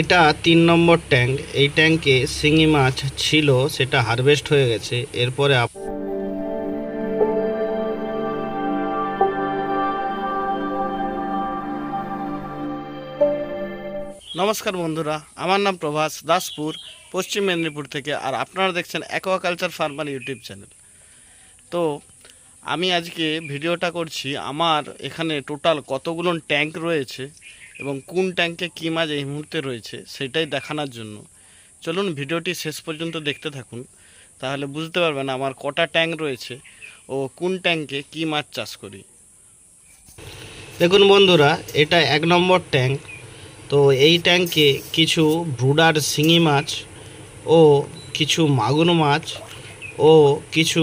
এটা 3 নম্বর ট্যাঙ্ক। এই ট্যাঙ্কে শিঙি মাছ ছিল, সেটা হারভেস্ট হয়ে গেছে। এরপরে নমস্কার বন্ধুরা, আমার নাম প্রভাস দাসপুর, পশ্চিম মেদিনীপুর থেকে। আর আপনারা দেখছেন অ্যাকোয়াকালচার ফার্মার ইউটিউব চ্যানেল। তো আমি আজকে ভিডিওটা করছি আমার এখানে টোটাল কতগুলো ট্যাঙ্ক রয়েছে এবং কোন ট্যাঙ্কে কী মাছ এই মুহূর্তে রয়েছে সেটাই দেখানোর জন্য। চলুন ভিডিওটি শেষ পর্যন্ত দেখতে থাকুন, তাহলে বুঝতে পারবেন আমার কটা ট্যাঙ্ক রয়েছে ও কোন ট্যাঙ্কে কী মাছ চাষ করি। দেখুন বন্ধুরা, এটা 1 নম্বর ট্যাঙ্ক। তো এই ট্যাঙ্কে কিছু ব্রুডার শিঙি মাছ ও কিছু মাগুর মাছ ও কিছু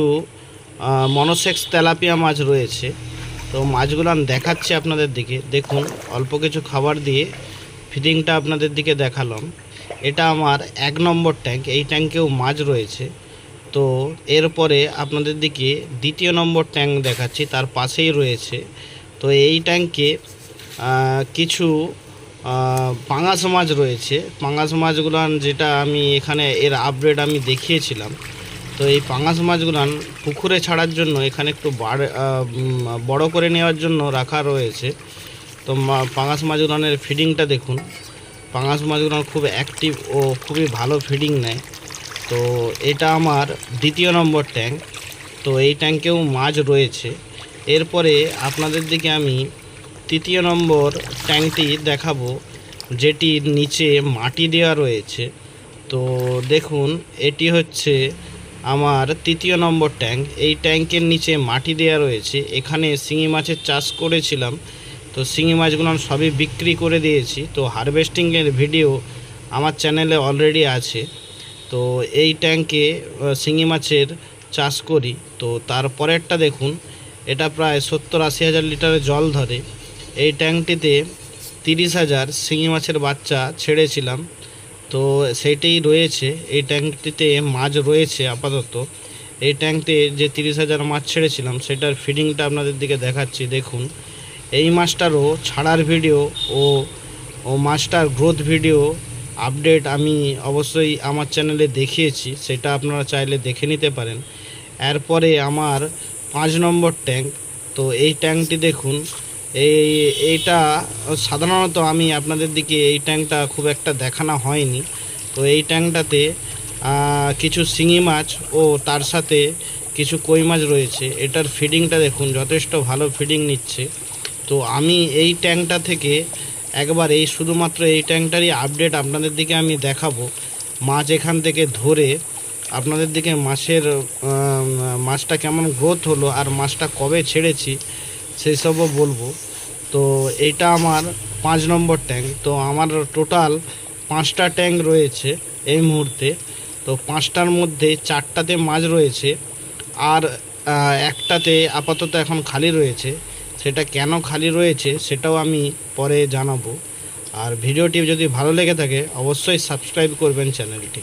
মনোসেক্স তেলাপিয়া মাছ রয়েছে। তো মাছগুলো আমি দেখাচ্ছি আপনাদের দিকে। দেখুন, অল্প কিছু খাবার দিয়ে ফিডিংটা আপনাদের দিকে দেখালাম। এটা আমার 1 নম্বর ট্যাঙ্ক। এই ট্যাঙ্কেও মাছ রয়েছে। তো এরপরে আপনাদের দিকে 2য় নম্বর ট্যাঙ্ক দেখাচ্ছি, তার পাশেই রয়েছে। তো এই ট্যাঙ্কে কিছু পাঙাশ মাছ রয়েছে। পাঙাশ মাছগুলো যেটা আমি এখানে এর আপডেট আমি দেখিয়েছিলাম। তো এই পাঙাশ মাছগুলো পুকুরে ছাড়ার জন্য এখানে একটু বড় করে নেওয়ার জন্য রাখা রয়েছে। তো পাঙাশ মাছগুলোর ফিডিংটা দেখুন। পাঙাশ মাছগুলো খুব অ্যাক্টিভ ও খুবই ভালো ফিডিং নেয়। তো এটা আমার 2য় নম্বর ট্যাঙ্ক। তো এই ট্যাঙ্কেও মাছ রয়েছে। এরপরে আপনাদের দিকে আমি 3য় নম্বর ট্যাঙ্কটি দেখাবো, যেটির নিচে মাটি দেওয়া রয়েছে। তো দেখুন, এটি হচ্ছে আমার 3য় নম্বর ট্যাঙ্ক। এই ট্যাঙ্কের নিচে মাটি দেওয়া রয়েছে। এখানে শিঙি মাছের চাষ করেছিলাম। তো শিঙি মাছগুলো সবই বিক্রি করে দিয়েছি। তো হারভেস্টিংয়ের ভিডিও আমার চ্যানেলে অলরেডি আছে। তো এই ট্যাঙ্কে শিঙি মাছের চাষ করি। তো তারপরেরটা দেখুন, এটা প্রায় 70-80 হাজার লিটারের জল ধরে। এই ট্যাঙ্কটিতে 30,000 শিঙি মাছের বাচ্চা ছেড়েছিলাম। তো সেইটাই রয়েছে। এই ট্যাঙ্কটিতে মাছ রয়েছে আপাতত। এই ট্যাঙ্কতে যে 30,000 মাছ ছেড়েছিলাম সেটার ফিডিংটা আপনাদের দিকে দেখাচ্ছি। দেখুন, এই মাছটারও ছাড়ার ভিডিও ও মাছটার গ্রোথ ভিডিও আপডেট আমি অবশ্যই আমার চ্যানেলে দেখিয়েছি, সেটা আপনারা চাইলে দেখে নিতে পারেন। এরপরে আমার 5 নম্বর ট্যাঙ্ক। তো এই ট্যাঙ্কটি দেখুন, এইটা সাধারণত আমি আপনাদের দিকে এই ট্যাঙ্কটা খুব একটা দেখানো হয়নি। তো এই ট্যাঙ্কটাতে কিছু শিঙি মাছ ও তার সাথে কিছু কই মাছ রয়েছে। এটার ফিডিংটা দেখুন, যথেষ্ট ভালো ফিডিং নিচ্ছে। তো আমি এই ট্যাঙ্কটা থেকে একবার শুধুমাত্র এই ট্যাঙ্কটারই আপডেট আপনাদের দিকে আমি দেখাবো। মাছ এখান থেকে ধরে আপনাদের দিকে মাছটা কেমন গ্রোথ হলো আর মাছটা কবে ছেড়েছি সেই সবও বলবো। তো এইটা আমার 5 নম্বর ট্যাঙ্ক। তো আমার টোটাল 5টা ট্যাঙ্ক রয়েছে এই মুহূর্তে। তো 5টার মধ্যে 4টাতে মাছ রয়েছে আর একটাতে আপাতত এখন খালি রয়েছে। সেটা কেন খালি রয়েছে সেটাও আমি পরে জানাবো। আর ভিডিওটি যদি ভালো লেগে থাকে অবশ্যই সাবস্ক্রাইব করবেন চ্যানেলটি।